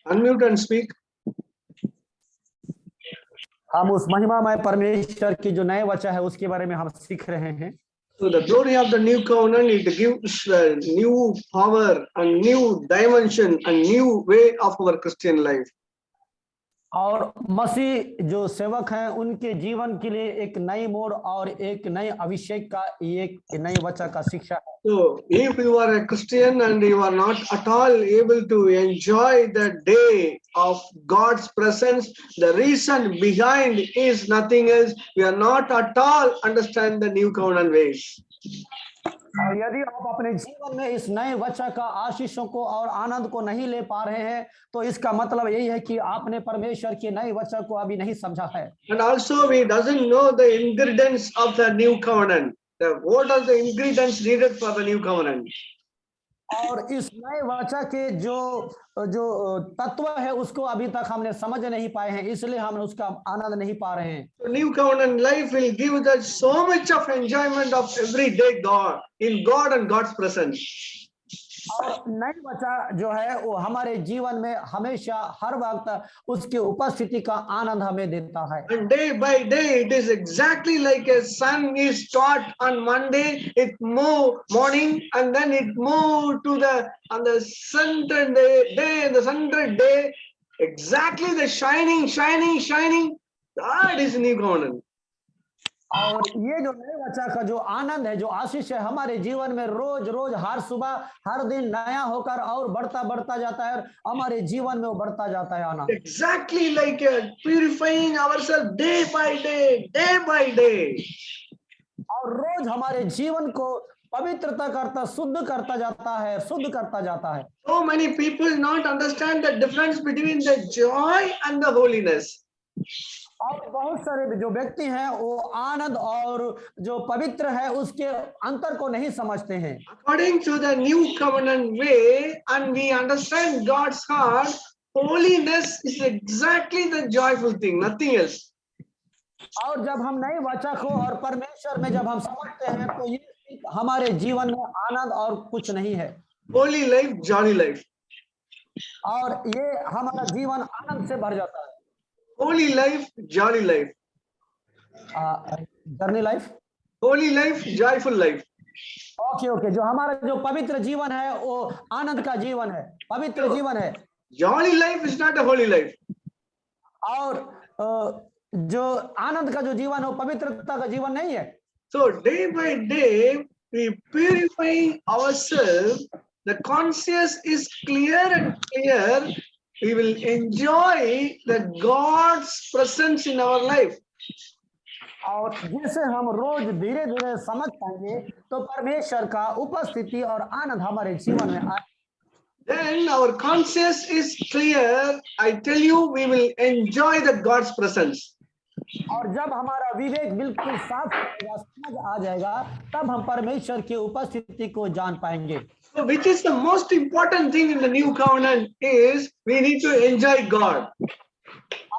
Unmute and speak. हम उस महिमामय परमेश्वर की जो नए वचन है उसके बारे में हम सीख रहे हैं। So the glory of the new covenant, it gives a new power, a new dimension, a new way of our Christian life. और मसीह जो सेवक हैं उनके जीवन के लिए एक नई मोड़ और एक नए अभिषेक का एक नए वचन का शिक्षा है। So if you are a Christian and you are not at all able to enjoy the day of God's presence, the reason behind is nothing else. We are not at all understand the new covenant ways. और यदि आप अपने जीवन में इस नए वचन का आशीषों को और आनंद को नहीं ले पा रहे हैं तो इसका मतलब यही है कि आपने परमेश्वर के नए वचन को अभी नहीं समझा है। And also we doesn't know the ingredients of the new covenant. What are the ingredients needed for the new covenant? और इस नए वचन के जो जो तत्व है उसको अभी तक हमने समझ नहीं पाए हैं, इसलिए हम उसका आनंद नहीं पा रहे हैं। So new covenant life will give us so much of enjoyment of everyday God in God and God's presence. और नई वचन जो है वो हमारे जीवन में हमेशा हर वक्त उसकी उपस्थिति का आनंद हमें देता है। And day by day it is exactly like a sun is start on Monday, it move morning and then it move to on the center day, the center day, exactly the shining. That is new covenant. और ये जो नए वचन का जो आनंद है, जो आशीष है, हमारे जीवन में रोज रोज हर सुबह हर दिन नया होकर और बढ़ता जाता है और हमारे जीवन में वो बढ़ता जाता है आनंद। Exactly like purifying ourselves day by day. और रोज हमारे जीवन को पवित्रता करता शुद्ध करता जाता है। So many people not understand the difference between the joy and the holiness. और बहुत सारे जो व्यक्ति हैं वो आनंद और जो पवित्र है उसके अंतर को नहीं समझते हैं। According to the new covenant way, and we understand God's heart, holiness is exactly the joyful thing, nothing else. और जब हम नए वचन को और परमेश्वर में जब हम समझते हैं तो ये हमारे जीवन में आनंद और कुछ नहीं है। Holy life, jolly life. और ये हमारा जीवन आनंद से भर जाता है। Holy life, jolly life. Journey life, holy life, joyful life. Okay जो हमारा जो पवित्र जीवन है वो आनंद का जीवन है, पवित्र जीवन है। Jolly life is not a holy life. और जो आनंद का जो जीवन है वो पवित्रता का जीवन नहीं है। So day by day we purifying ourselves. The conscience is clear and clear. We will enjoy the God's presence in our life. और जैसे हम रोज धीरे धीरे समझ पाएंगे तो परमेश्वर का उपस्थिति और आनंद हमारे जीवन में आए। Then our conscience is clear. I tell you, we will enjoy the God's presence. और जब हमारा विवेक बिल्कुल साफ होगा, समझ आ जाएगा, तब हम परमेश्वर की उपस्थिति को जान पाएंगे। So which is the most important thing in the new covenant is we need to enjoy God.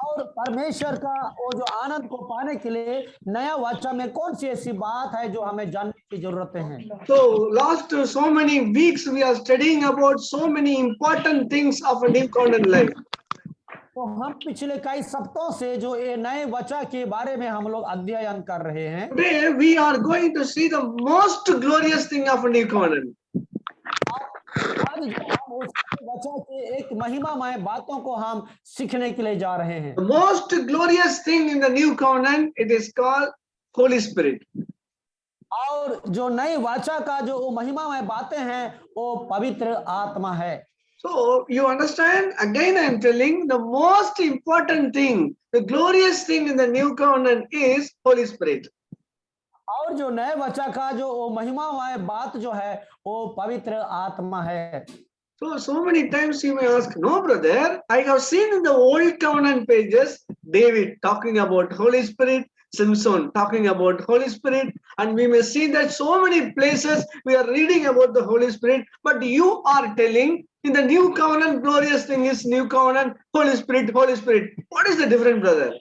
और परमेश्वर का वो जो आनंद को पाने के लिए नया वचन में कौन सी ऐसी बात है जो हमें जानने की जरूरत है। So last so many weeks we are studying about so many important things of a new covenant life. तो हम पिछले कई सप्ताहों से जो ये नए वचन के बारे में हम लोग अध्ययन कर रहे हैं। Today we are going to see the most glorious thing of a new covenant. आज हम उस वचन के एक महिमामय बातों को हम सीखने के लिए जा रहे हैं। The most glorious thing in the new covenant, it is called Holy Spirit. और जो नए वचन का जो महिमामय बातें हैं वो पवित्र आत्मा है। So you understand, again I am telling, the most important thing, the glorious thing in the new covenant is Holy Spirit. और जो नए वचन का जो महिमामय बात जो है वो पवित्र आत्मा है। So many times you may ask, no brother, I have seen in the old covenant pages, David talking about Holy Spirit, Samson talking about Holy Spirit, and we may see that so many places we are reading about the Holy Spirit, but you are telling in the new covenant, glorious thing is new covenant, Holy Spirit, Holy Spirit. What is the difference, brother?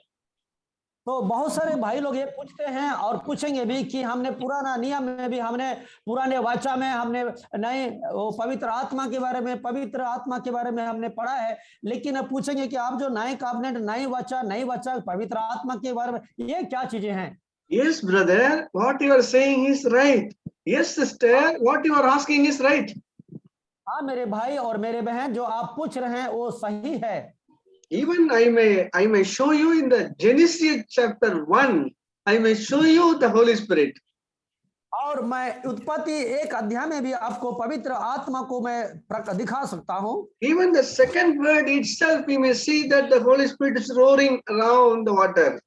तो बहुत सारे भाई लोग ये पूछते हैं और पूछेंगे भी कि हमने पुराना नियम में भी, हमने पुराने वाचा में, हमने नए वो पवित्र आत्मा के बारे में, पवित्र आत्मा के बारे में हमने पढ़ा है, लेकिन अब पूछेंगे कि आप जो नए काबिनेट, नई वाचा पवित्र आत्मा के बारे में, ये क्या चीजें हैं? Yes, brother, what you are saying is right. Yes, sister, what you are asking is right. हाँ मेरे भाई और मेरे बहन, जो आप पूछ रहे हैं वो सही है। Even I may show you in the Genesis chapter 1, I may show you the Holy Spirit. और मैं उत्पत्ति 1 अध्याय में भी आपको पवित्र आत्मा को मैं दिखा सकता हूँ। Even the second word itself, we may see that the Holy Spirit is roaring around the water.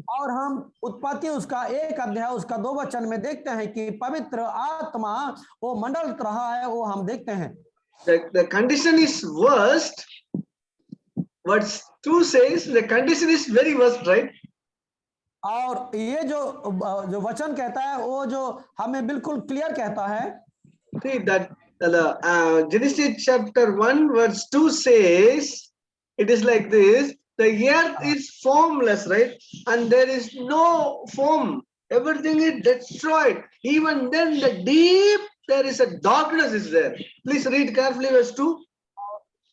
और हम उत्पत्ति उसका 1 अध्याय उसका 2 वचन में देखते हैं कि पवित्र आत्मा वो मंडल रहा है, वो हम देखते हैं। The condition is worst. Verse 2 says the condition is very worst, right? और ये जो वचन कहता है वो जो हमें बिल्कुल क्लियर कहता है। See that Genesis chapter 1 verse 2 says, it is like this, the earth is formless, right? And there is no form. Everything is destroyed. Even then the deep, there is a darkness is there. Please read carefully verse 2.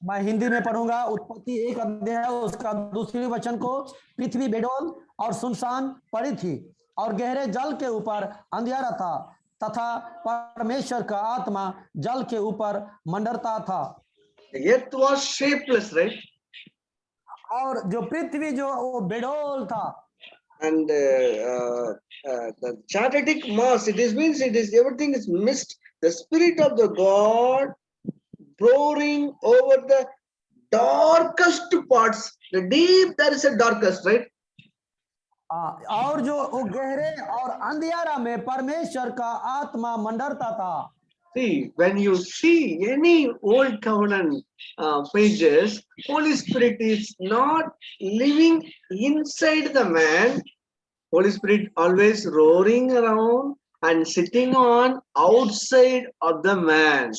मैं हिंदी में पढ़ूंगा। उत्पत्ति 1 अध्याय उसका 2 वचन को, पृथ्वी बेडौल और सुनसान पड़ी थी और गहरे जल के ऊपर अंधियारा था तथा परमेश्वर का आत्मा जल के ऊपर मंडरता था। The earth was shapeless, right? और जो पृथ्वी जो वो बेडौल था। And the chartic mass, it means it is everything is mist. The spirit of the God roaring over the darkest parts. The deep, there is a darkest, right? और जो वो गहरे और अंधियारा में परमेश्वर का आत्मा मंडरता था। See, when you see any old covenant pages, Holy Spirit is not living inside the man. Holy Spirit always roaring around and sitting on outside of the man.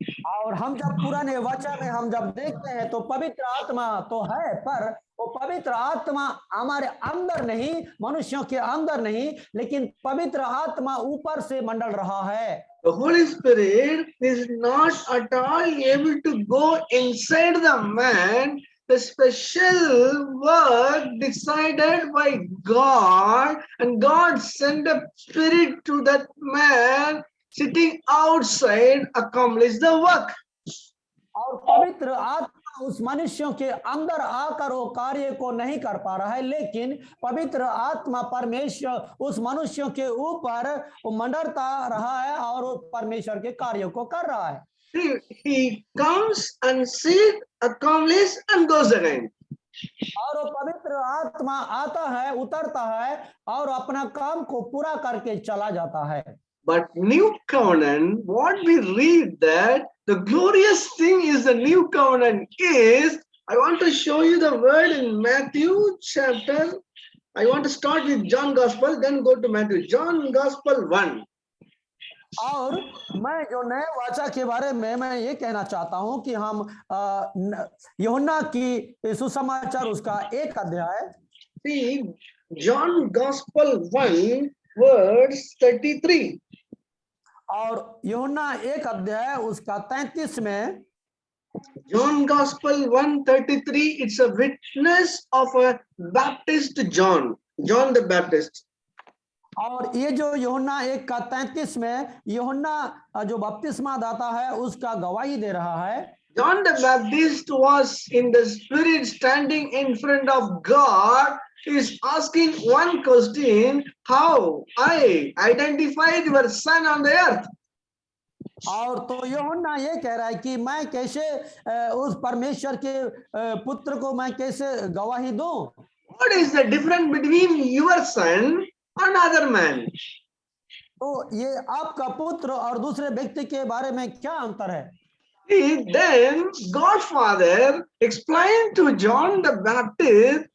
और हम जब पुराने वाचा में हम जब देखते हैं तो पवित्र आत्मा तो है, पर वो पवित्र आत्मा हमारे अंदर नहीं, मनुष्यों के अंदर नहीं, लेकिन पवित्र आत्मा ऊपर से मंडल रहा है। The Holy Spirit is not at all able to go inside the man. The special work decided by God, and God sent a spirit to that man sitting outside accomplish the work. और पवित्र आत्मा उस मनुष्यों के अंदर आकर वो कार्य को नहीं कर पा रहा है, लेकिन पवित्र आत्मा परमेश्वर उस मनुष्यों के ऊपर वो मंडरता रहा है और वो परमेश्वर के कार्यों को कर रहा है। He comes and sees, accomplish and goes again. और वो पवित्र आत्मा आता है, उतरता है और अपना काम को पूरा करके चला जाता है। But new covenant, what we read that the glorious thing is the new covenant is, I want to show you the word in Matthew chapter, I want to start with John Gospel, then go to Matthew. John Gospel 1. और मैं जो नए वाचा के बारे में मैं ये कहना चाहता हूं कि हम यूहन्ना की सुसमाचार उसका 1 अध्याय, See, John Gospel 1 verse 33. और यूहन्ना 1 अध्याय उसका 33 में, John Gospel 1:33, it's a witness of a Baptist John the Baptist. और ये जो यूहन्ना 1 का 33 में यूहन्ना जो बपतिस्मा दाता है उसका गवाही दे रहा है। John the Baptist was in the spirit standing in front of God, is asking one question, how I identified your son on the earth. और तो यूहन्ना ये कह रहा है कि मैं कैसे उस परमेश्वर के पुत्र को मैं कैसे गवाही दूं। What is the difference between your son and other man? तो ये आपका पुत्र और दूसरे व्यक्ति के बारे में क्या अंतर है? Then Godfather explained to John the Baptist,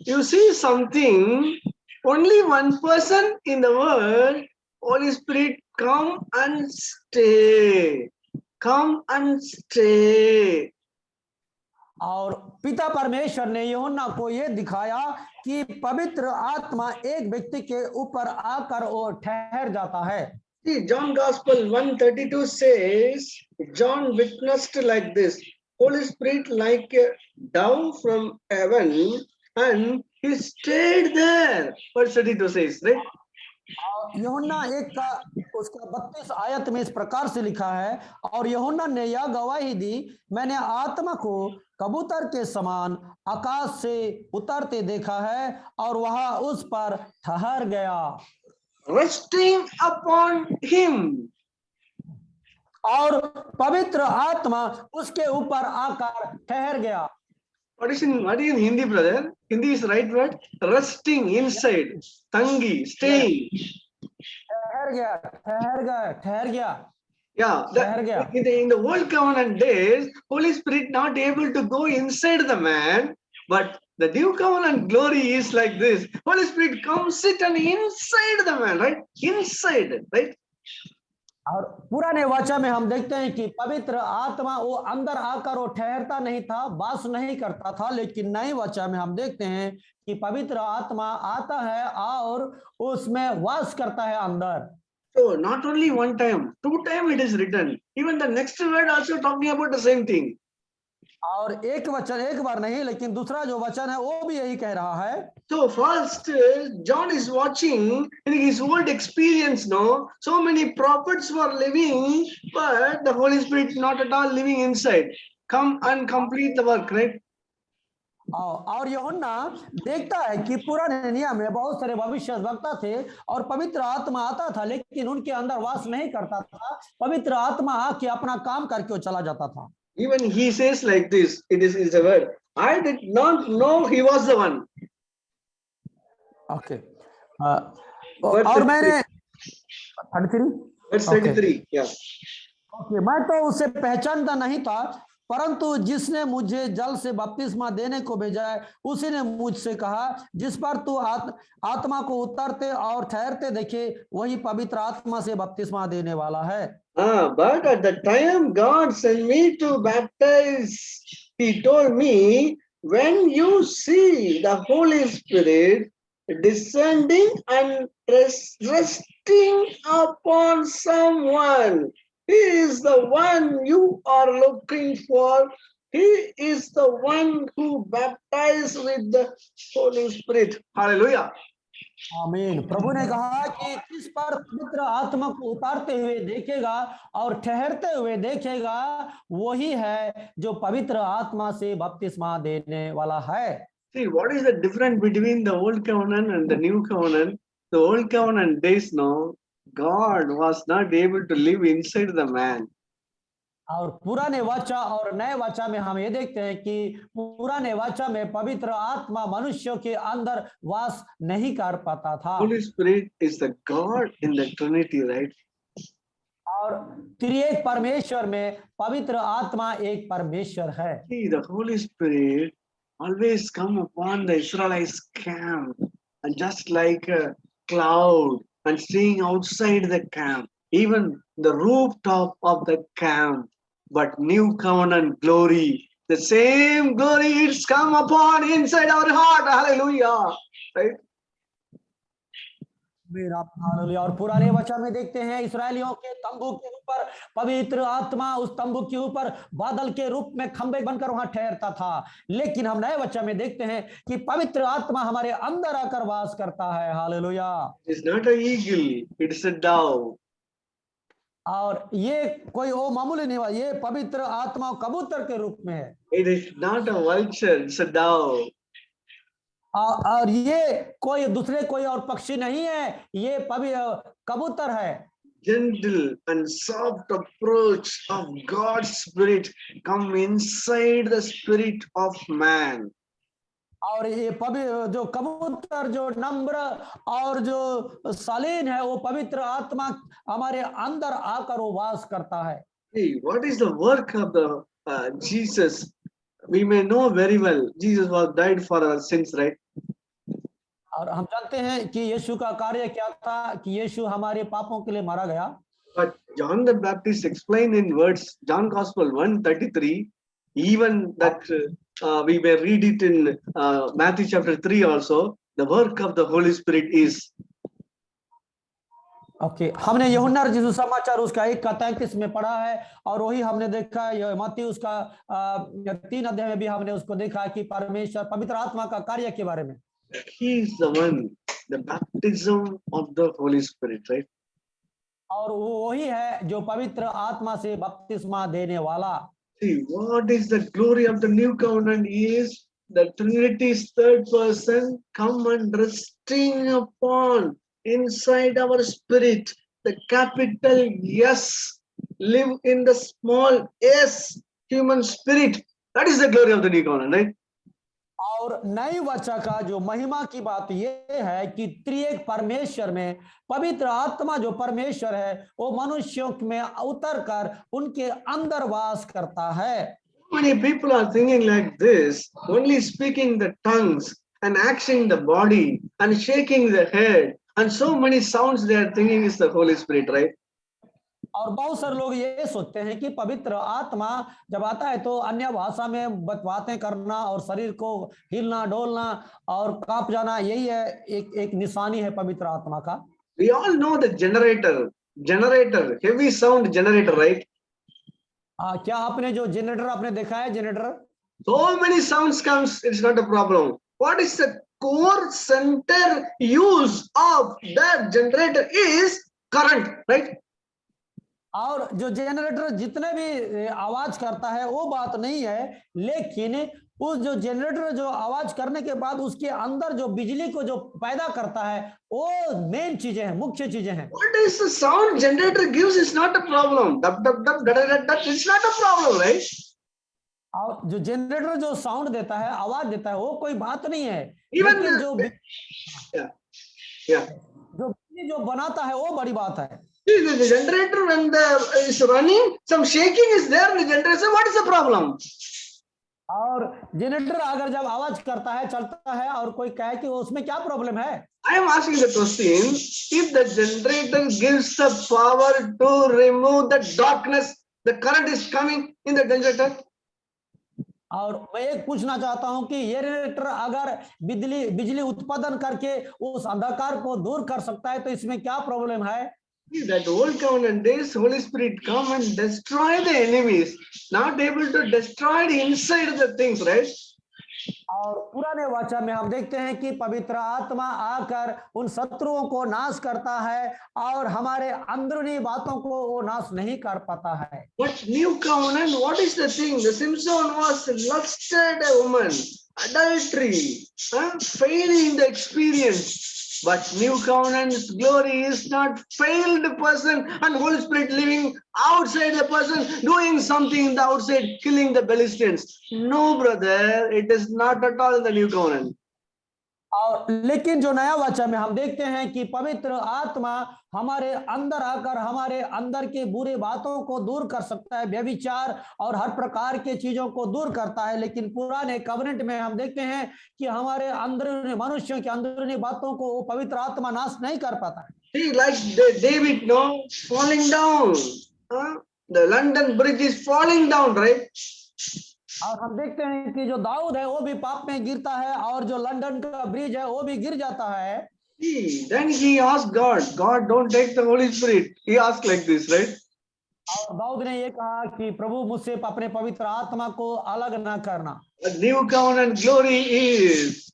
you see something, only one person in the world, Holy Spirit, come and stay. Come and stay. और पिता परमेश्वर ने यूहन्ना को यह दिखाया कि पवित्र आत्मा एक व्यक्ति के ऊपर आकर वो ठहर जाता है। See, John Gospel 1:32 says, John witnessed like this, Holy Spirit like a dove from heaven, and he stayed there. Verse 32 says, right? यूहन्ना एक का उसका 32 आयत में इस प्रकार से लिखा है, और यूहन्ना ने यह गवाही दी, मैंने आत्मा को कबूतर के समान आकाश से उतरते देखा है और वह उस पर ठहर गया। Resting upon him. और पवित्र आत्मा उसके ऊपर आकर ठहर गया। What is in Hindi, brother? Hindi is right word. Resting inside. Tangi, staying. ठहर गया, ठहर गया, ठहर गया। Yeah, ठहर गया। in the old covenant days, Holy Spirit not able to go inside the man, but the new covenant glory is like this. Holy Spirit comes sit and inside the man, right? Inside, right? और पुराने वाचा में हम देखते हैं कि पवित्र आत्मा वो अंदर आकर वो ठहरता नहीं था, वास नहीं करता था, लेकिन नए वाचा में हम देखते हैं कि पवित्र आत्मा आता है और उसमें वास करता है अंदर। So not only one time, 2 times it is written. Even the next word also talking about the same thing. और एक वचन एक बार नहीं, लेकिन दूसरा जो वचन है वो भी यही कह रहा है। So first, John is watching in his old experience, no? So many prophets were living, but the Holy Spirit not at all living inside. Come and complete the work, right? और यूहन्ना देखता है कि पुराने नियम में बहुत सारे भविष्यवक्ता थे और पवित्र आत्मा आता था, लेकिन उनके अंदर वास नहीं करता था। पवित्र आत्मा आके अपना काम करके वो चला जाता था। Even he says like this, it is a word. I did not know he was the one. Okay और मैंने 33 Verse 33, yeah. ओके, मैं तो उसे पहचानता नहीं था, परंतु जिसने मुझे जल से बपतिस्मा देने को भेजा है उसी ने मुझसे कहा, जिस पर तू आत्मा को उतरते और ठहरते देखे वही पवित्र आत्मा से बपतिस्मा देने वाला है। But at the time God sent me to baptize, he told me, when you see the Holy Spirit descending and resting upon someone, he is the one you are looking for. He is the one who baptized with the Holy Spirit. Hallelujah. आमीन। प्रभु ने कहा कि जिस पर पवित्र आत्मा को उतारते हुए देखेगा और ठहरते हुए देखेगा वही है जो पवित्र आत्मा से बपतिस्मा देने वाला है। See, what is the difference between the old covenant and the new covenant? The old covenant days, no, God was not able to live inside the man. और पुराने वाचा और नए वाचा में हम ये देखते हैं कि पुराने वाचा में पवित्र आत्मा मनुष्यों के अंदर वास नहीं कर पाता था। Holy Spirit is the God in the Trinity, right? और त्रिएक परमेश्वर में पवित्र आत्मा एक परमेश्वर है। See, the Holy Spirit always come upon the Israelites' camp, and just like a cloud, and staying outside the camp, even the rooftop of the camp. But new covenant glory, the same glory it's come upon inside our heart. Hallelujah. Right? और पुराने वचन में देखते हैं इस्राएलियों के तंबू के ऊपर पवित्र आत्मा उस तंबू के ऊपर बादल के रूप में खंबे बनकर वहां ठहरता था, लेकिन हम नए वचन में देखते हैं कि पवित्र आत्मा हमारे अंदर आकर वास करता है। Hallelujah. It's not an eagle, it's a dove. और ये कोई वो मामूली नहीं हुआ, ये पवित्र आत्मा कबूतर के रूप में है। It is not a vulture, it's a dove. और ये कोई दूसरे कोई और पक्षी नहीं है, ये कबूतर है। Gentle and soft approach of God's Spirit come inside the spirit of man. और ये जो कबूतर जो नम्र और जो शालीन है वो पवित्र आत्मा हमारे अंदर आकर वो वास करता है। See, what is the work of the Jesus? We may know very well. Jesus was died for our sins, right? और हम जानते हैं कि यीशु का कार्य क्या था, कि यीशु हमारे पापों के लिए मारा गया। But John the Baptist explained in words, John Gospel 1:33, even that we may read it in Matthew chapter 3 also. The work of the Holy Spirit is. Okay हमने यूहन्ना रचित समाचार उसका 1:33 में पढ़ा है और वही हमने देखा है मत्ती उसका 3 अध्याय में भी हमने उसको देखा कि परमेश्वर पवित्र आत्मा का कार्य के बारे में He is the one, the baptism of the Holy Spirit, right? और वो वही है जो पवित्र आत्मा से बपतिस्मा देने वाला See, what is the glory of the new covenant is the Trinity's third person come and resting upon inside our spirit. The capital S live in the small s human spirit. That is the glory of the new covenant, right? और नई वाचा का जो महिमा की बात ये है कि त्रिएक परमेश्वर में पवित्र आत्मा जो परमेश्वर है वो मनुष्यों में उतर कर उनके अंदर वास करता है Many people are thinking like this, only speaking the tongues and acting the body and shaking the head, and so many sounds they are thinking is the Holy Spirit, right? और बहुत सारे लोग ये सोचते हैं कि पवित्र आत्मा जब आता है तो अन्य भाषा में बातें करना और शरीर को हिलना डोलना और कांप जाना यही है एक निशानी है पवित्र आत्मा का We all know the generator, heavy sound generator, right? क्या आपने जो जनरेटर आपने देखा है generator So many sounds comes, it's not a problem. What is the core center use of that generator is current, right? और जो generator जितने भी आवाज करता है वो बात नहीं है लेकिन उस जो जनरेटर जो आवाज करने के बाद उसके अंदर जो बिजली को जो पैदा करता है वो मेन चीजें हैं मुख्य चीजें हैं What is the sound generator gives is not a problem. Dub, dub, dub, da, da, da, da, it's not a problem, right? और जो जनरेटर जो साउंड देता है आवाज देता है वो कोई बात नहीं है Even लेकिन जो yeah. जो बिजली जो बनाता है वो बड़ी बात है See, the generator when is running, some shaking is there in the generator. What is the problem? और जनरेटर अगर जब आवाज करता है चलता है और कोई कहे कि उसमें क्या प्रॉब्लम है I am asking the question, if the generator gives the power to remove the darkness, the current is coming in the generator. और मैं एक पूछना चाहता हूं कि ये जनरेटर अगर बिजली उत्पादन करके उस अंधकार को दूर कर सकता है तो इसमें क्या प्रॉब्लम है See, that old covenant days, Holy Spirit come and destroy the enemies, not able to destroy the inside the things, right? और पुराने वाचा में हम देखते हैं कि पवित्र आत्मा आकर उन शत्रुओं को नाश करता है और हमारे अंदरूनी बातों को वो नाश नहीं कर पाता है But new covenant, what is the thing? The Simpson was lusted a woman, adultery, failing the experience. But new covenant's glory is not failed person and Holy Spirit living outside the person, doing something in the outside, killing the Philistines. No, brother, it is not at all in the new covenant. और लेकिन जो नया वाचा में हम देखते हैं कि पवित्र आत्मा हमारे अंदर आकर हमारे अंदर की बुरी बातों को दूर कर सकता है व्यभिचार और हर प्रकार के चीजों को दूर करता है लेकिन पुराने कवनेंट में हम देखते हैं कि हमारे अंदरूनी मनुष्यों के अंदरूनी बातों को वो पवित्र आत्मा नाश नहीं कर पाता है See, like David, no, falling down. The London Bridge is falling down, right? और हम देखते हैं कि जो दाऊद है वो भी पाप में गिरता है और जो लंदन का ब्रिज है वो भी गिर जाता है Then he asked God, God, don't take the Holy Spirit. He asked like this, right? और दाऊद ने ये कहा कि प्रभु मुझसे अपने पवित्र आत्मा को अलग ना करना The new covenant glory is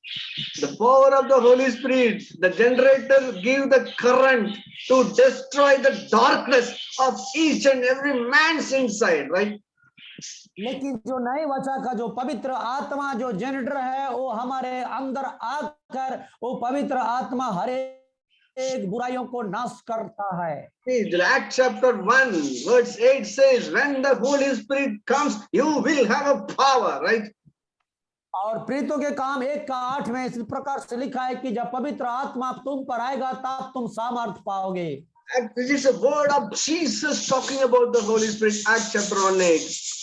the power of the Holy Spirit. The generator give the current to destroy the darkness of each and every man's inside, right? लेकिन जो नए वचा का जो पवित्र आत्मा जो जनरेटर है वो हमारे अंदर आकर वो पवित्र आत्मा हर एक बुराइयों को नाश करता है Acts chapter 1 verse 8 says, when the Holy Spirit comes, you will have a power, right? और प्रीतों के काम 1:8 में इस प्रकार से लिखा है कि जब पवित्र आत्मा तुम पर आएगा तब तुम सामर्थ पाओगे This is a word of Jesus talking about the Holy Spirit. Acts chapter 1:8.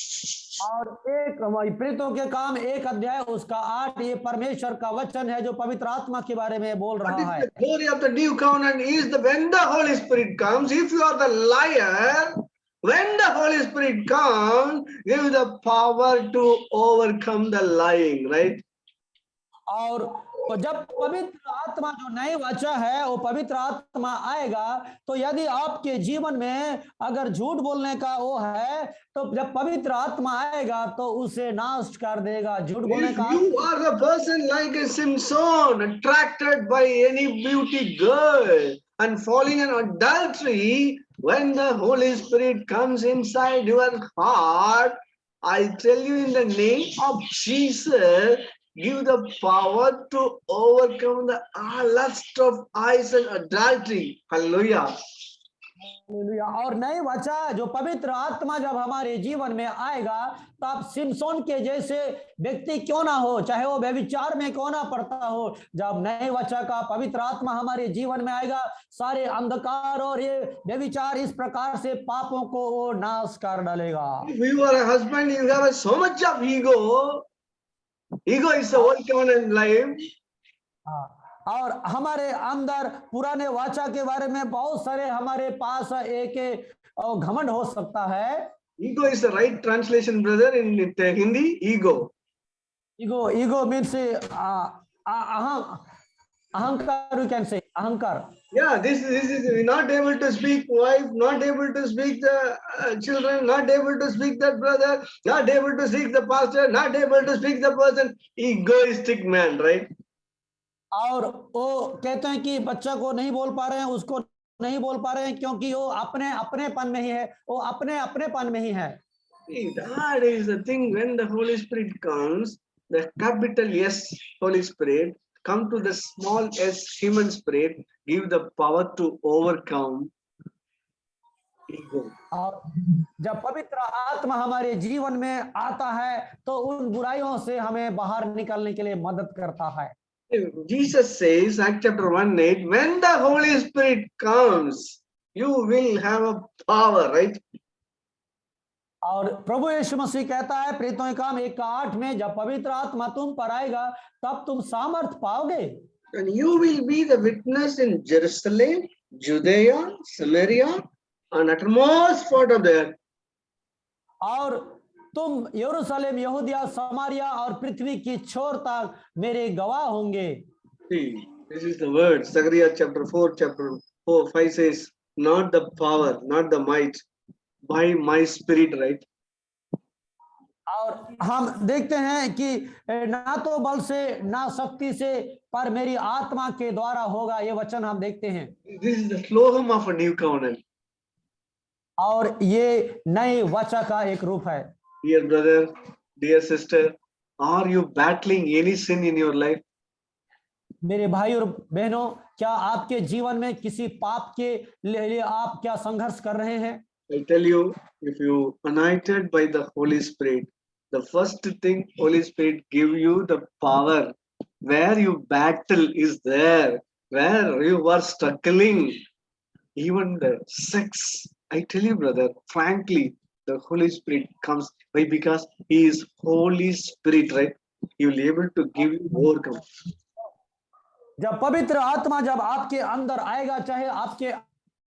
और एक प्रीतों के काम 1 अध्याय उसका 8 ये परमेश्वर का वचन है जो पवित्र आत्मा के बारे में बोल रहा है The glory of the new covenant is that when the Holy Spirit comes, if you are the liar, When the Holy Spirit comes, give the power to overcome the lying, right? और जब पवित्र आत्मा जो नई वाचा है वो पवित्र आत्मा आएगा, तो यदि आपके जीवन में अगर झूठ बोलने का वो है, तो जब पवित्र आत्मा आएगा तो उसे नाश कर देगा। झूठ बोलने If का you are a person like a Simpson, attracted by any beauty girl and falling in adultery, when the Holy Spirit comes inside your heart, I tell you in the name of Jesus, give the power to overcome the lust of eyes and adultery. Hallelujah. Hallelujah. और नई वाचा जो पवित्र आत्मा जब हमारे जीवन में आएगा, तो आप सिमसोन के जैसे व्यक्ति क्यों ना हो, चाहे वो व्यभिचार में क्यों ना पड़ता हो, जब नए वाचा का पवित्र आत्मा हमारे जीवन में आएगा, सारे अंधकार और ये व्यभिचार इस प्रकार से पापों को वो नाश कर डालेगा। If you are a husband, you have so much of ego. Ego is the old covenant life. हाँ, और हमारे अंदर पुराने वाचा के बारे में बहुत सारे हमारे पास एक घमंड हो सकता है। Ego is the right translation, brother, in Hindi. Ego. Ego means अहंकार, you can say अहंकार। Yeah, this is not able to speak wife, not able to speak the children, not able to speak the brother, not able to speak the pastor, not able to speak the person. Egoistic man, right? और वो कहते हैं कि बच्चा को नहीं बोल पा रहे हैं, उसको नहीं बोल पा रहे हैं, क्योंकि वो अपने अपनेपन में ही है, वो अपने अपनेपन में ही है। See, that is the thing. When the Holy Spirit comes, the capital S Holy Spirit come to the small s human spirit, give the power to overcome ego. और जब पवित्र आत्मा हमारे जीवन में आता है तो उन बुराइयों से हमें बाहर निकलने के लिए मदद करता है। Jesus says, Act chapter 1:8, when the Holy Spirit comes, you will have a power, right? और प्रभु यीशु मसीह कहता है प्रेरितों के काम 1:8 में, जब पवित्र आत्मा तुम पर आएगा तब तुम सामर्थ पाओगे। And you will be the witness in Jerusalem, Judea, Samaria, and uttermost part of the earth. और तुम यरूशलेम, यहूदिया, समारिया और पृथ्वी की छोर तक मेरे गवाह होंगे। See, this is the word. Zechariah chapter 5 says, not the power, not the might, by my spirit, right? और हम देखते हैं कि ना तो बल से ना शक्ति से, पर मेरी आत्मा के द्वारा होगा, ये वचन हम देखते हैं। This is the slogan of a new covenant. और ये नई वाचा का एक रूप है। Dear brother, dear sister, are you battling any sin in your life? मेरे भाई और बहनों, क्या आपके जीवन में किसी पाप के लिए आप क्या संघर्ष कर रहे हैं? I tell you, if you anointed by the Holy Spirit, the first thing Holy Spirit give you the power. Where you battle is there, where you are struggling, even the sex. I tell you, brother, frankly, the Holy Spirit comes. Why? Because He is Holy Spirit, right? He will be able to give you overcome. जब पवित्र आत्मा जब आपके अंदर आएगा, चाहे आपके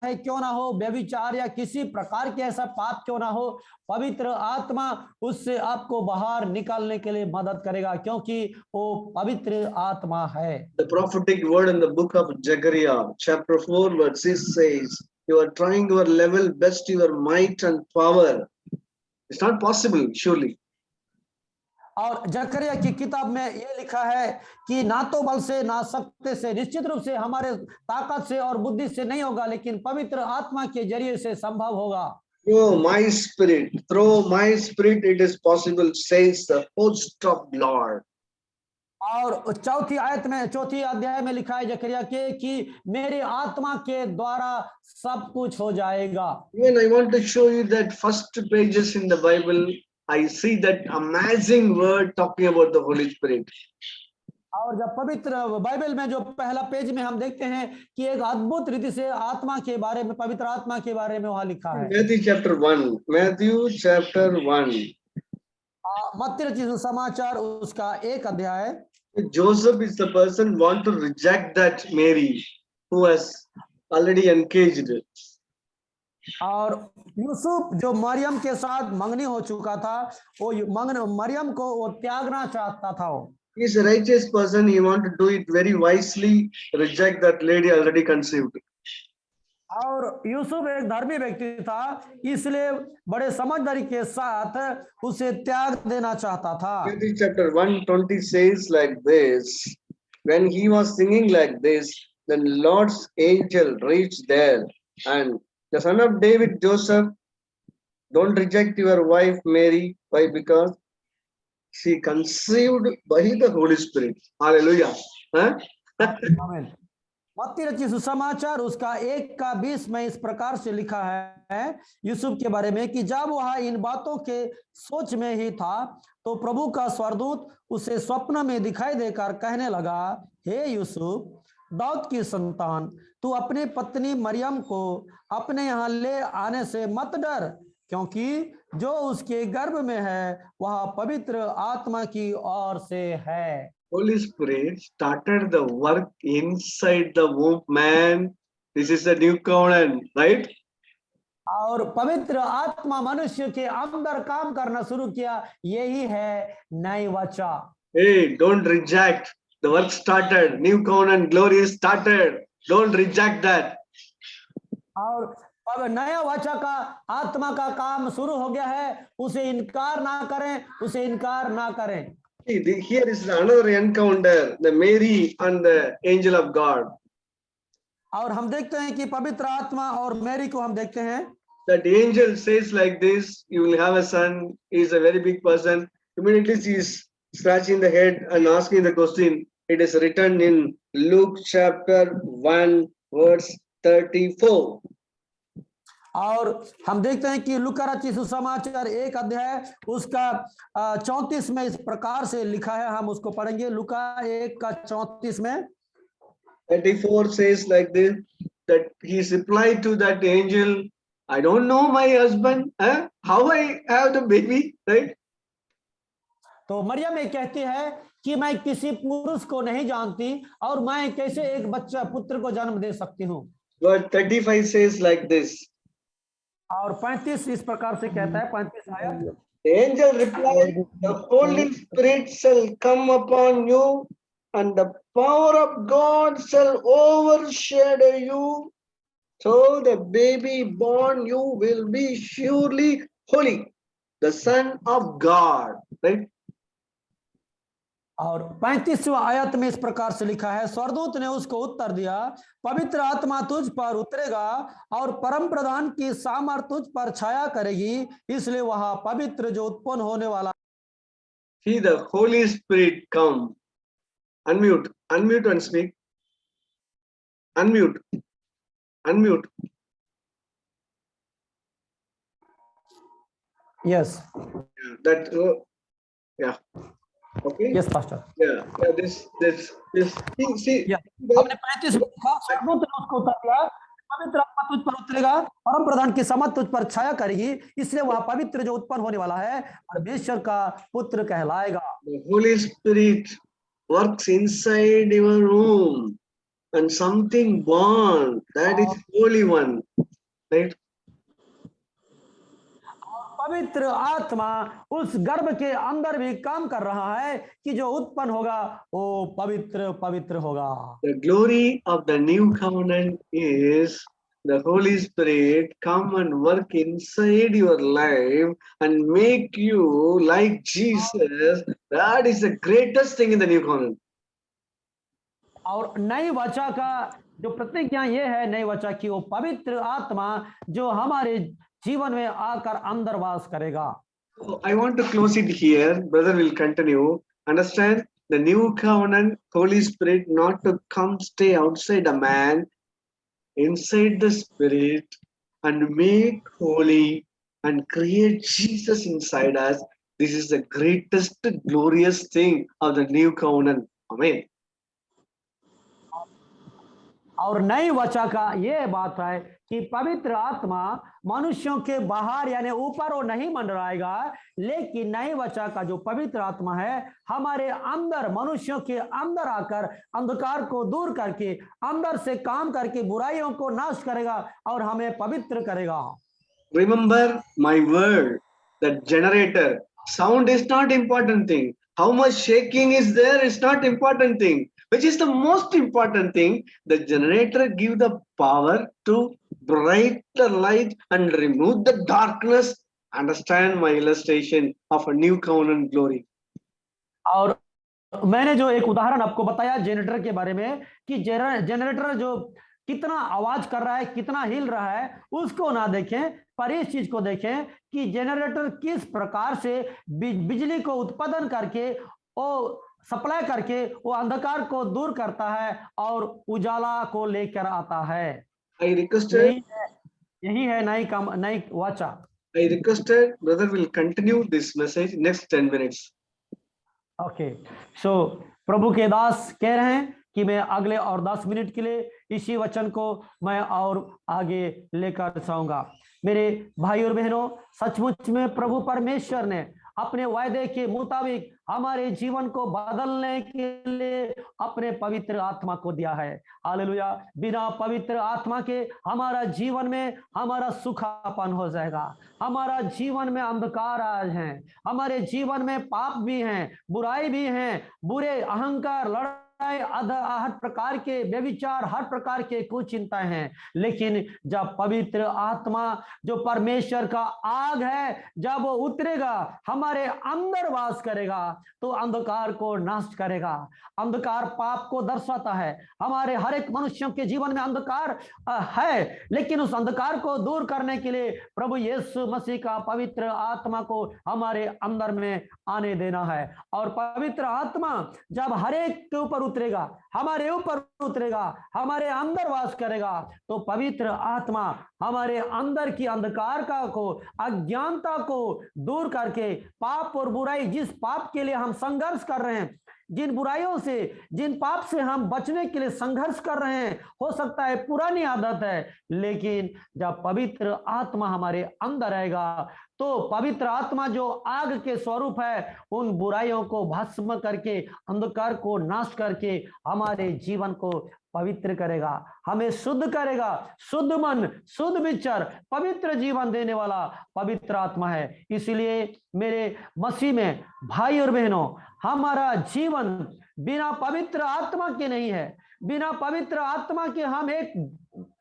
है क्यों ना हो, व्यभिचार या किसी प्रकार के ऐसा पाप क्यों ना हो, पवित्र आत्मा उससे आपको बाहर निकालने के लिए मदद करेगा, क्योंकि वो पवित्र आत्मा है। The prophetic word in the book of Zechariah, chapter 4, verse 6 says, you are trying your level best, your might and power. It's not possible, surely. और जकरिया की किताब में ये लिखा है कि ना तो बल से ना शक्ति से, निश्चित रूप से हमारे ताकत से और बुद्धि से नहीं होगा, लेकिन पवित्र आत्मा के जरिए से संभव होगा। Through my spirit it is possible, says the host of Lord. और चौथी अध्याय में लिखा है जकरिया के कि मेरे आत्मा के द्वारा सब कुछ हो जाएगा। Even I want to show you that first pages in the Bible, I see that amazing word talking about the Holy Spirit. और जब पवित्र बाइबल में जो पहला पेज में हम देखते हैं कि एक अद्भुत रीति से आत्मा के बारे में, पवित्र आत्मा के बारे में वहां लिखा है। Matthew chapter 1. मत्ती रचित समाचार उसका 1 अध्याय। Joseph is the person want to reject that Mary who has already engaged. और यूसुफ जो मरियम के साथ मंगनी हो चुका था, वो मरियम को वो त्यागना चाहता था। वो He's a righteous person. He want to do it very wisely. Reject that lady already conceived. और यूसुफ एक धर्मी व्यक्ति था, इसलिए बड़े समझदारी के साथ उसे त्याग देना चाहता था। Matthew chapter 120 says like this: when he was singing like this, the Lord's angel reached there, and the son of David, Joseph, don't reject your wife Mary. Why? Because she conceived by the Holy Spirit. Hallelujah. Huh? आमीन। मत्ती रचित सुसमाचार उसका 1:20 में इस प्रकार से लिखा है यूसुफ के बारे में कि जब वह इन बातों के सोच में ही था, तो प्रभु का स्वर्गदूत उसे स्वप्न में दिखाई देकर कहने लगा, हे यूसुफ, दाऊद की संतान, तू अपनी पत्नी मरियम को अपने यहाँ ले आने से मत डर, क्योंकि जो उसके गर्भ में है वह पवित्र आत्मा की ओर से है। Holy Spirit started the work inside the womb, man. This is the new covenant, right? और पवित्र आत्मा मनुष्य के अंदर काम करना शुरू किया, यही है नई वाचा। Hey, don't reject. The work started. New covenant glory started. Don't reject that. और अब नया वाचा का आत्मा का काम शुरू हो गया है, उसे इनकार ना करें, उसे इनकार ना करें। See, here is another encounter, the Mary and the angel of God. और हम देखते हैं कि पवित्र आत्मा और मैरी को हम देखते हैं। That angel says like this: you will have a son. He is a very big person. Immediately she is scratching the head and asking the question. It is written in Luke chapter 1 verse 34. और हम देखते हैं कि लूका रचित सुसमाचार 1 अध्याय उसका 34 में इस प्रकार से लिखा है, हम उसको पढ़ेंगे। लूका 1:34 में 34 says like this, that he replied to that angel, I don't know my husband, how I have the baby, right? तो मरियम ये कहती है कि मैं किसी पुरुष को नहीं जानती और मैं कैसे एक बच्चा पुत्र को जन्म दे सकती हूँ। But 35 says like this. और 35 इस प्रकार से कहता है, 35 आयत। The angel replied, the Holy Spirit shall come upon you, and the power of God shall overshadow you. So the baby born you will be surely holy, the Son of God. Right? और 35वां आयत में इस प्रकार से लिखा है, स्वर्गदूत ने उसको उत्तर दिया, पवित्र आत्मा तुझ पर उतरेगा और परम प्रधान की सामर्थ तुझ पर छाया करेगी, इसलिए वह पवित्र जो उत्पन्न होने वाला। See the Holy Spirit come. Unmute and speak. Unmute. Yes. That yeah. Okay. Yes, pastor. Yeah. This. See. Yeah. हमने 35 में लिखा, स्वर्गदूत ने उसको उत्तर दिया, पवित्र आत्मा तुझ पर उतरेगा, परम प्रधान की सामर्थ तुझ पर छाया करेगी, इसलिए वह पवित्र जो उत्पन्न होने वाला है परमेश्वर का पुत्र कहलाएगा। The Holy Spirit works inside your room, and something born, that is Holy One, right? पवित्र आत्मा उस गर्भ के अंदर भी काम कर रहा है कि जो उत्पन्न होगा वो पवित्र पवित्र होगा। The glory of the new covenant is the Holy Spirit come and work inside your life and make you like Jesus. That is the greatest thing in the new covenant. और नई वाचा का जो प्रतिज्ञा ये है, नई वाचा की, वो पवित्र आत्मा जो हमारे जीवन में आकर अंदर वास करेगा। So I want to close it here. Brother will continue. Understand the new covenant, Holy Spirit not to come stay outside a man, inside the Spirit, and make holy and create Jesus inside us. This is the greatest, glorious thing of the new covenant. Amen. और नई वाचा का ये बात है कि पवित्र आत्मा मनुष्यों के बाहर यानी ऊपर वो नहीं मंडराएगा, लेकिन नई वचन का जो पवित्र आत्मा है हमारे अंदर, मनुष्यों के अंदर आकर अंधकार को दूर करके अंदर से काम करके बुराइयों को नाश करेगा और हमें पवित्र करेगा। Remember my word, that generator. Sound is not important thing. How much shaking is there is not important thing. Which is the most important thing? The generator give the power to bright the light and remove the darkness. Understand my illustration of a new covenant glory. और मैंने जो एक उदाहरण आपको बताया generator के बारे में कि जनरेटर जो कितना आवाज कर रहा है, कितना हिल रहा है, उसको ना देखें, पर इस चीज को देखें कि जनरेटर किस प्रकार से बिजली को उत्पादन करके वो सप्लाई करके वो अंधकार को दूर करता है और उजाला को लेकर आता है। I requested, यही है नई वाचा। I requested brother will continue this message next 10 minutes. Okay, सो प्रभु के दास कह रहे हैं कि मैं अगले और 10 मिनट के लिए इसी वचन को मैं और आगे लेकर जाऊंगा। मेरे भाई और बहनों, सचमुच में प्रभु परमेश्वर ने अपने वायदे के मुताबिक हमारे जीवन को बदलने के लिए अपने पवित्र आत्मा को दिया है। हालेलुया। बिना पवित्र आत्मा के हमारा जीवन में हमारा सूखापन हो जाएगा, हमारा जीवन में अंधकार आज है, हमारे जीवन में पाप भी हैं, बुराई भी हैं, बुरे अहंकार, लड़ाई, हर प्रकार के व्यभिचार, हर प्रकार के कुचिंताएं हैं। लेकिन जब पवित्र आत्मा जो परमेश्वर का आग है, जब वो उतरेगा, हमारे अंदर वास करेगा, तो अंधकार को नष्ट करेगा। अंधकार पाप को दर्शाता है। हमारे हर एक मनुष्यों के जीवन में अंधकार है, लेकिन उस अंधकार को दूर करने के लिए प्रभु यीशु मसीह का पवित्र आत्मा को हमारे अंदर में आने देना है। और पवित्र आत्मा जब हर एक के ऊपर उतरेगा, हमारे ऊपर उतरेगा, हमारे अंदर वास करेगा, तो पवित्र आत्मा हमारे अंदर की अंधकार को, अज्ञानता को दूर करके पाप और बुराई, जिस पाप के लिए हम संघर्ष कर रहे हैं, जिन बुराइयों से, जिन पाप से हम बचने के लिए संघर्ष कर रहे हैं, हो सकता है पुरानी आदत है, लेकिन जब पवित्र आत्मा हमारे अंदर आएगा तो पवित्र आत्मा जो आग के स्वरूप है, उन बुराइयों को भस्म करके, अंधकार को नाश करके हमारे जीवन को पवित्र करेगा, हमें शुद्ध करेगा। शुद्ध मन, शुद्ध विचार, पवित्र जीवन देने वाला पवित्र आत्मा है। इसलिए मेरे मसीह में भाई और बहनों, हमारा जीवन बिना पवित्र आत्मा के नहीं है। बिना पवित्र आत्मा के हम एक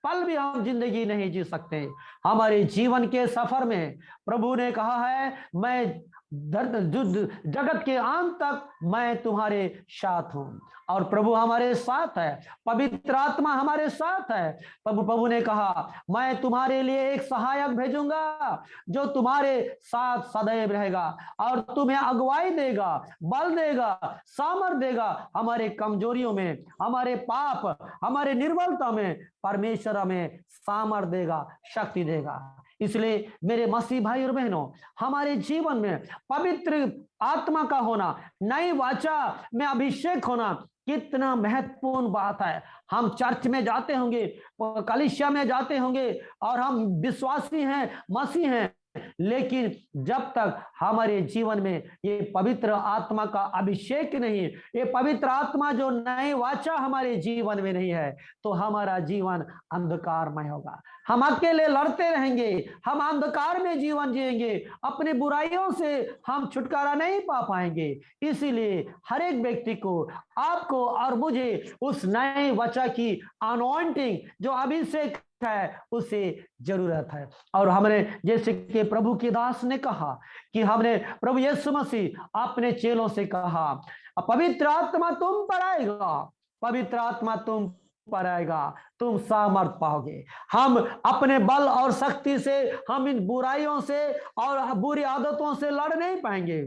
पल भी हम जिंदगी नहीं जी सकते। हमारे जीवन के सफर में प्रभु ने कहा है, मैं जगत के अंत तक मैं तुम्हारे साथ हूं। और प्रभु हमारे साथ है, पवित्र आत्मा हमारे साथ है। प्रभु ने कहा, मैं तुम्हारे लिए एक सहायक भेजूंगा जो तुम्हारे साथ सदैव रहेगा और तुम्हें अगुवाई देगा, बल देगा, सामर्थ देगा। हमारे कमजोरियों में, हमारे पाप, हमारे निर्बलता में परमेश्वर हमें सामर्थ देगा, शक्ति देगा। इसलिए मेरे मसीह भाई और बहनों, हमारे जीवन में पवित्र आत्मा का होना, नई वाचा में अभिषेक होना कितना महत्वपूर्ण बात है। हम चर्च में जाते होंगे, कलीसिया में जाते होंगे और हम विश्वासी हैं, मसीह हैं, लेकिन जब तक हमारे जीवन में ये पवित्र आत्मा का अभिषेक नहीं, ये पवित्र आत्मा जो नई वाचा हमारे जीवन में नहीं है, तो हमारा जीवन अंधकारमय होगा। हम अकेले लड़ते रहेंगे, हम अंधकार में जीवन जिएंगे, अपनी बुराइयों से हम छुटकारा नहीं पा पाएंगे। इसीलिए हर एक व्यक्ति को, आपको और मुझे उस नए वचन की अनॉइंटिंग जो अभिषेक है, उसे जरूरत है। और हमने, जैसे कि प्रभु के दास ने कहा कि हमने प्रभु यीशु मसीह अपने चेलों से कहा, पवित्र आत्मा तुम पर आएगा, पवित्र आत्मा तुम पर आएगा, तुम सामर्थ पाओगे। हम अपने बल और शक्ति से हम इन बुराइयों से और बुरी आदतों से लड़ नहीं पाएंगे,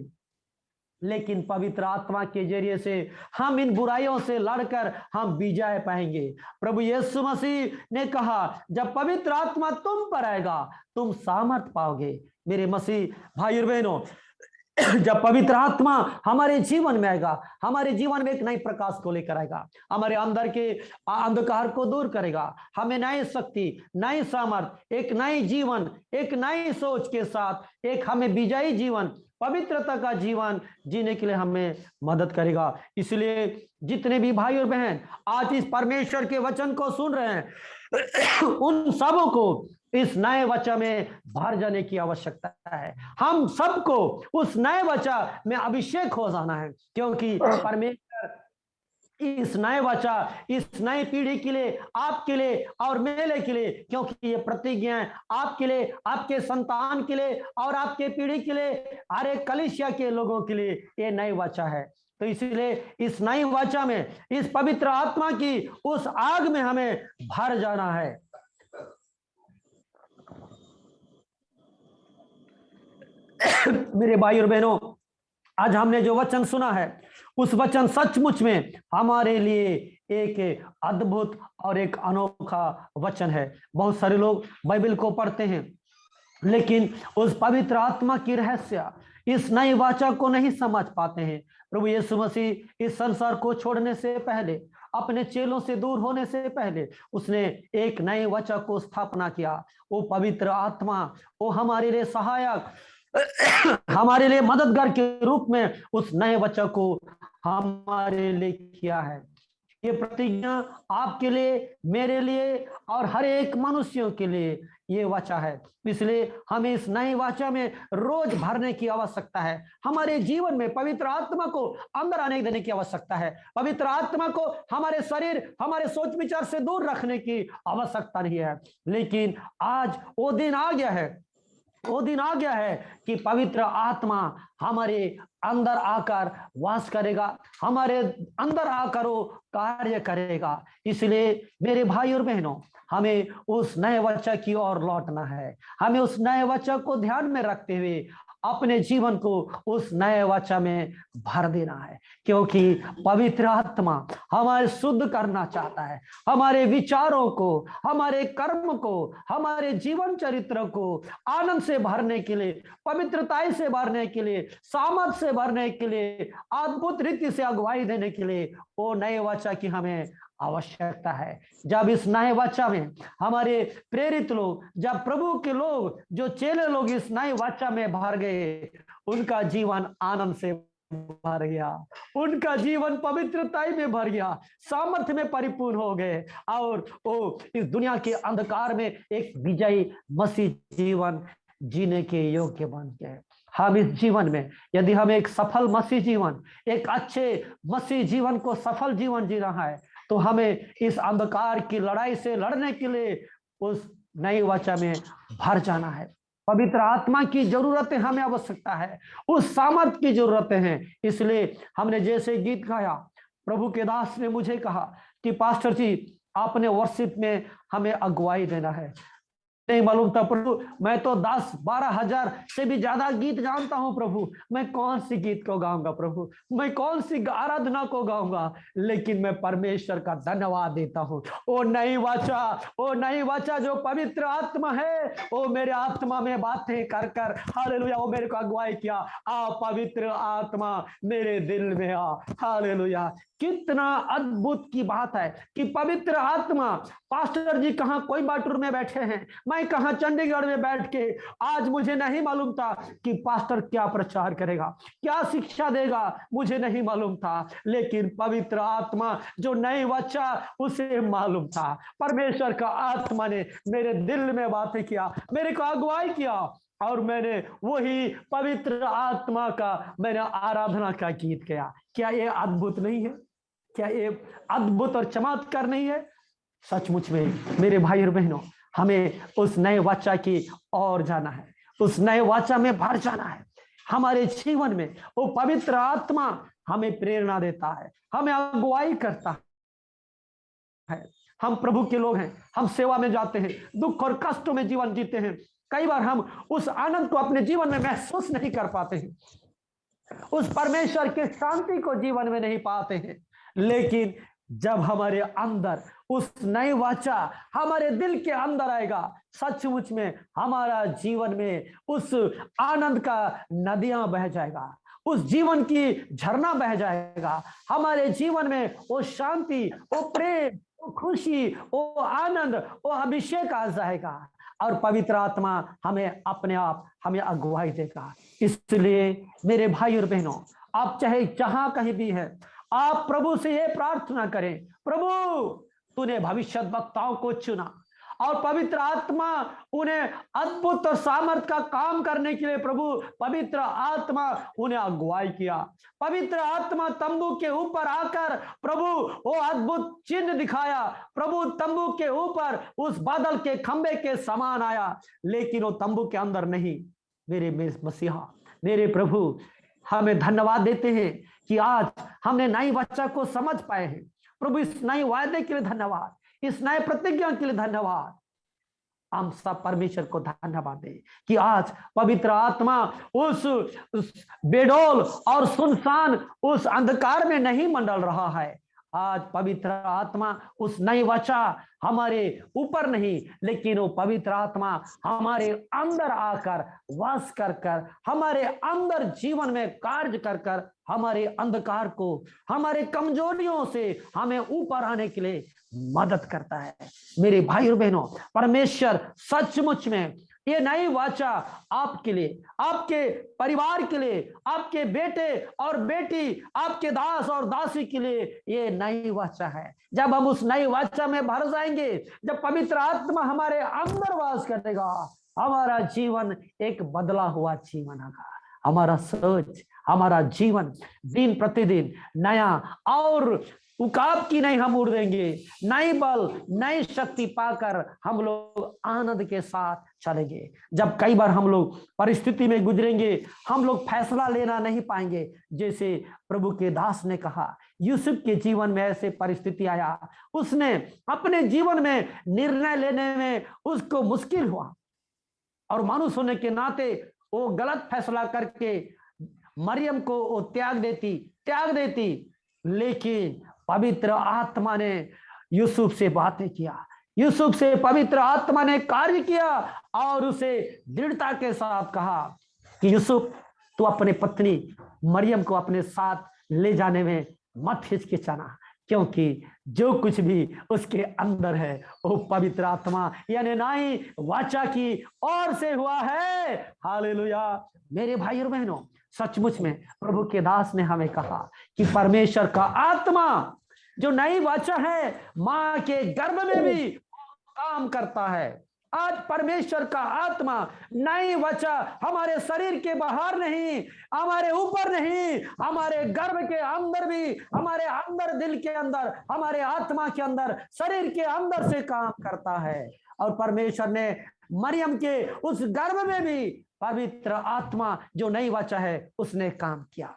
लेकिन पवित्र आत्मा के जरिए से हम इन बुराइयों से लड़कर हम विजय पाएंगे। प्रभु यीशु मसीह ने कहा, जब पवित्र आत्मा तुम पर आएगा, तुम सामर्थ पाओगे। मेरे मसीह भाई और बहनों, जब पवित्र आत्मा हमारे जीवन में आएगा, हमारे जीवन में एक नई प्रकाश को लेकर आएगा, हमारे अंदर के अंधकार को दूर करेगा, हमें नई शक्ति, नई सामर्थ, एक नई जीवन, एक नई सोच के साथ एक हमें विजयी जीवन, पवित्रता का जीवन जीने के लिए हमें मदद करेगा। इसलिए जितने भी भाई और बहन आज इस परमेश्वर के वचन को सुन रहे हैं, उन सबों को इस नए वचन में भर जाने की आवश्यकता है। हम सबको उस नए वचन में अभिषेक हो जाना है, क्योंकि परमेश्वर इस नए वचन, इस नई पीढ़ी के लिए, आपके लिए और मेरे के लिए, क्योंकि ये प्रतिज्ञा है आपके लिए, आपके संतान के लिए और आपके पीढ़ी के लिए, हर एक कलीसिया के लोगों के लिए ये नई वचन है। तो इसलिए इस नई वचन में, इस पवित्र आत्मा की उस आग में हमें भर जाना है। मेरे भाई और बहनों, आज हमने जो वचन सुना है, उस वचन सचमुच में हमारे लिए एक अद्भुत और एक अनोखा वचन है। बहुत सारे लोग बाइबल को पढ़ते हैं, लेकिन उस पवित्र आत्मा की रहस्य, इस नई वाचा को नहीं समझ पाते हैं। प्रभु यीशु मसीह इस संसार को छोड़ने से पहले, अपने चेलों से दूर होने से पहले, उसने एक नए वाचा को स्थापना किया। वो पवित्र आत्मा, वो हमारे लिए सहायक, हमारे लिए मददगार के रूप में उस नए वचन को हमारे लिए किया है। ये प्रतिज्ञा आपके लिए, मेरे लिए और हर एक मनुष्यों के लिए ये वाचा है। इसलिए हमें इस नए वाचा में रोज भरने की आवश्यकता है। हमारे जीवन में पवित्र आत्मा को अंदर आने देने की आवश्यकता है। पवित्र आत्मा को हमारे शरीर, हमारे सोच विचार से दूर रखने की आवश्यकता नहीं है। लेकिन आज वो दिन आ गया है, वो दिन आ गया है कि पवित्र आत्मा हमारे अंदर आकर वास करेगा, हमारे अंदर आकर वो कार्य करेगा। इसलिए मेरे भाई और बहनों, हमें उस नए वचन की ओर लौटना है। हमें उस नए वचन को ध्यान में रखते हुए अपने जीवन को उस नए वचन में भर देना है, क्योंकि पवित्र आत्मा हमारे शुद्ध करना चाहता है। हमारे विचारों को, हमारे कर्म को, हमारे जीवन चरित्र को आनंद से भरने के लिए, पवित्रता से भरने के लिए, सामर्थ से भरने के लिए, अद्भुत रीति से अगुवाई देने के लिए वो नए वचन की हमें आवश्यकता है। जब इस नए वचन में हमारे प्रेरित लोग, जब प्रभु के लोग, जो चेले लोग इस नए वचन में भर गए, उनका जीवन आनंद से भर गया, उनका जीवन पवित्रता में भर गया, सामर्थ्य में परिपूर्ण हो गए और वो इस दुनिया के अंधकार में एक विजयी मसीह जीवन जीने के योग्य बन गए। हम इस जीवन में, यदि हम एक सफल मसीह जीवन, एक अच्छे मसीह जीवन को सफल जीवन जी रहा है, तो हमें इस अंधकार की लड़ाई से लड़ने के लिए उस नई वाचा में भर जाना है। पवित्र आत्मा की जरूरत है, हमें आवश्यकता है, उस सामर्थ की जरूरत है। इसलिए हमने जैसे गीत गाया, प्रभु के दास ने मुझे कहा कि पास्टर जी, आपने वर्शिप में हमें अगुवाई देना है। नहीं मालूम था प्रभु, मैं तो 10-12 हजार से भी ज्यादा गीत जानता हूं प्रभु, मैं कौन सी गीत को गाऊंगा प्रभु, मैं कौन सी आराधना को गाऊंगा। लेकिन मैं परमेश्वर का धन्यवाद देता हूं, ओ नई वाचा जो पवित्र आत्मा है, वो मेरे आत्मा में बातें कर कर, हालेलुया, वो मेरे को अगुवाई किया। आ पवित्र आत्मा मेरे दिल में आ, हालेलुया। कितना अद्भुत की बात है कि पवित्र आत्मा, पास्टर जी कहां कोयम्बटूर में बैठे हैं, मैं कहां चंडीगढ़ में बैठ के, आज मुझे नहीं मालूम था कि पास्टर क्या प्रचार करेगा, क्या शिक्षा देगा, मुझे नहीं मालूम था। लेकिन पवित्र आत्मा जो नई वाचा, उसे मालूम था। परमेश्वर का आत्मा ने मेरे दिल में बातें किया, मेरे को अगुवाई किया, और मैंने वही पवित्र आत्मा का मैंने आराधना का गीत किया। क्या ये अद्भुत नहीं है? क्या ये अद्भुत और चमत्कार नहीं है? सचमुच में मेरे भाई और बहनों, हमें उस नए वाचा की ओर जाना है, उस नए वाचा में भर जाना है। हमारे जीवन में वो पवित्र आत्मा हमें प्रेरणा देता है, हमें अगुवाई करता है। हम प्रभु के लोग हैं, हम सेवा में जाते हैं, दुख और कष्टों में जीवन जीते हैं। कई बार हम उस आनंद को अपने जीवन में महसूस नहीं कर पाते हैं, उस परमेश्वर के शांति को जीवन में नहीं पाते हैं। लेकिन जब हमारे अंदर उस नई वाचा हमारे दिल के अंदर आएगा, सचमुच में हमारा जीवन में उस आनंद का नदियां बह जाएगा, उस जीवन की झरना बह जाएगा। हमारे जीवन में वो शांति, वो प्रेम, वो खुशी, वो आनंद, वो अभिषेक आ जाएगा और पवित्र आत्मा हमें अपने आप हमें अगुवाई देगा। इसलिए मेरे भाई और बहनों, आप चाहे जहां कहीं भी है, आप प्रभु से ये प्रार्थना करें, प्रभु तूने भविष्य वक्ताओं को चुना और पवित्र आत्मा उन्हें अद्भुत और सामर्थ का काम करने के लिए प्रभु पवित्र आत्मा उन्हें अगुवाई किया। पवित्र आत्मा तंबू के ऊपर आकर प्रभु वो अद्भुत चिन्ह दिखाया। प्रभु तंबू के ऊपर उस बादल के खंबे के समान आया, लेकिन वो तंबू के अंदर नहीं। मेरे मसीहा, मेरे प्रभु, हमें धन्यवाद देते हैं कि आज हमने नई वाचा को समझ पाए हैं। प्रभु इस नए वायदे के लिए धन्यवाद, इस नए प्रतिज्ञा के लिए धन्यवाद। हम सब परमेश्वर को धन्यवाद दें कि आज पवित्र आत्मा उस बेडौल और सुनसान उस अंधकार में नहीं मंडल रहा है। आज पवित्र आत्मा उस नई वाचा हमारे ऊपर नहीं, लेकिन वो पवित्र आत्मा हमारे अंदर आकर वास कर कर हमारे अंदर जीवन में कार्य कर कर हमारे अंधकार को, हमारे कमजोरियों से हमें ऊपर आने के लिए मदद करता है। मेरे भाई और बहनों, परमेश्वर सचमुच में ये नई वाचा आपके लिए, आपके परिवार के लिए, आपके बेटे और बेटी, आपके दास और दासी के लिए ये नई वाचा है। जब हम उस नई वाचा में भर जाएंगे, जब पवित्र आत्मा हमारे अंदर वास करेगा, हमारा जीवन एक बदला हुआ जीवन होगा। हमारा सोच, हमारा जीवन दिन प्रतिदिन नया और उकाब की नहीं हम उड़ देंगे। नई बल, नई शक्ति पाकर हम लोग आनंद के साथ चलेंगे। जब कई बार हम लोग परिस्थिति में गुजरेंगे, हम लोग फैसला लेना नहीं पाएंगे। जैसे प्रभु के दास ने कहा, यूसुफ के जीवन में ऐसे परिस्थिति आया, उसने अपने जीवन में निर्णय लेने में उसको मुश्किल हुआ और मनुष्य होने के नाते वो गलत फैसला करके मरियम को वो त्याग देती। लेकिन पवित्र आत्मा ने यूसुफ से बातें किया, यूसुफ से पवित्र आत्मा ने कार्य किया और उसे दृढ़ता के साथ कहा कि यूसुफ, तू अपने पत्नी मरियम को अपने साथ ले जाने में मत हिचकिचाना, क्योंकि जो कुछ भी उसके अंदर है वो पवित्र आत्मा यानी नई वाचा की ओर से हुआ है। हालेलुया। मेरे भाई और बहनों, सचमुच में प्रभु के दास ने हमें कहा कि परमेश्वर का आत्मा जो नई वाचा है, मां के गर्भ में भी काम करता है। आज परमेश्वर का आत्मा नई वाचा हमारे शरीर के बाहर नहीं, हमारे ऊपर नहीं, हमारे गर्भ के अंदर भी, हमारे अंदर दिल के अंदर, हमारे आत्मा के अंदर, शरीर के अंदर से काम करता है। और परमेश्वर ने मरियम के उस गर्भ में भी पवित्र आत्मा जो नई वाचा है उसने काम किया।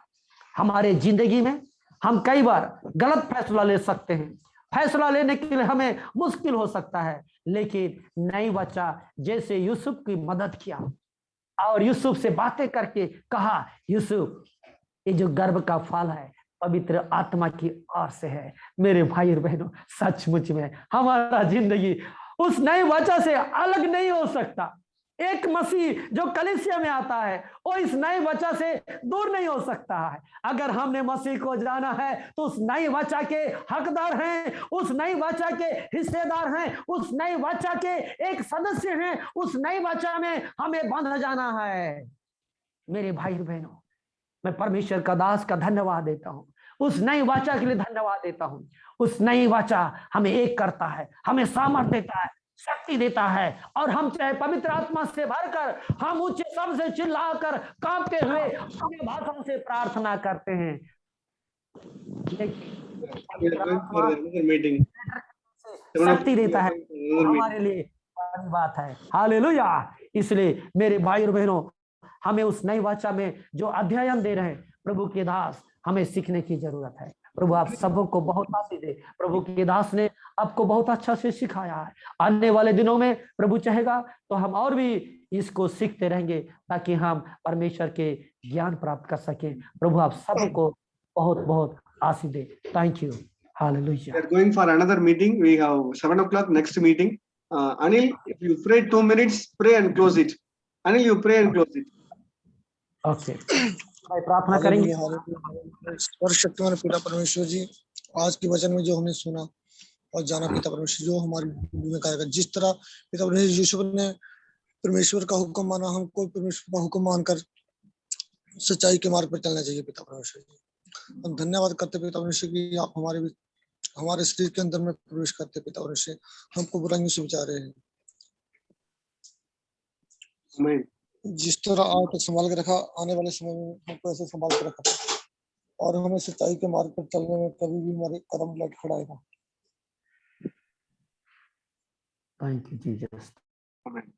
हमारे जिंदगी में हम कई बार गलत फैसला ले सकते हैं, फैसला लेने के लिए हमें मुश्किल हो सकता है, लेकिन नई वाचा जैसे यूसुफ की मदद किया और यूसुफ से बातें करके कहा, यूसुफ ये जो गर्भ का फल है पवित्र आत्मा की ओर से है। मेरे भाई और बहनों, सचमुच में हमारा जिंदगी उस नई वाचा से अलग नहीं हो सकता। एक मसीह जो कलीसिया में आता है वो इस नई वाचा से दूर नहीं हो सकता है। अगर हमने मसीह को जाना है तो उस नई वाचा के हकदार हैं, उस नई वाचा के हिस्सेदार हैं, उस नई वाचा के एक सदस्य हैं। उस नई वाचा में हमें बंध जाना है। मेरे भाई बहनों, मैं परमेश्वर का दास का धन्यवाद देता हूं, उस नई वाचा के लिए धन्यवाद देता हूं। उस नई वाचा हमें एक करता है, हमें सामर्थ देता है, शक्ति देता है, और हम चाहे पवित्र आत्मा से भरकर हम ऊंचे शब्द से चिल्लाकर कांपते हुए अपनी भाषाओं से प्रार्थना करते हैं। शक्ति देता है, हमारे लिए बड़ी बात है। हालेलुया। इसलिए मेरे भाई और बहनों, हमें उस नई वाचा में जो अध्ययन दे रहे हैं प्रभु के दास, हमें सीखने की जरूरत है। प्रभु आप सबको बहुत आशीष दे। प्रभु के दास ने आपको बहुत अच्छा से सिखाया है। आने वाले दिनों में प्रभु चाहेगा तो हम और भी इसको सीखते रहेंगे ताकि हम परमेश्वर के ज्ञान प्राप्त कर सकें। प्रभु आप सबको बहुत बहुत आशीष दे। Thank you. We Hallelujah. are going for another meeting. We have 7 o'clock next meeting. Anil, if you pray 2 minutes, pray and close it. Anil, you pray and close it. Okay. भाई प्रार्थना करेंगे। Hallelujah, hallelujah, hallelujah. सर्वशक्तिमान पिता परमेश्वर जी, आज के वचन में जो हमने सुना और जाना पिता परमेश्वर, जो हमारी जिंदगी में करेगा, जिस तरह पिता परमेश्वर यूसुफ ने परमेश्वर का हुक्म माना, हमको परमेश्वर का हुक्म मानकर सच्चाई के मार्ग पर चलना चाहिए पिता परमेश्वर जी। हम धन्यवाद करते पिता परमेश्वर की आप हमारे शरीर के अंदर में प्रवेश करते पिता परमेश्वर, हमको बुराइयों से बचा रहे हैं। Amen. जिस तरह आज तक संभाल के रखा, आने वाले समय में हमको ऐसे संभाल के रखा और हमें सच्चाई के मार्ग पर चलने में कभी भी हमारे कदम लट खड़ाएगा। Thank you, Jesus. Amen.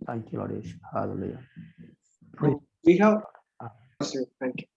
Thank you, Lord. Hallelujah. We have. Thank you.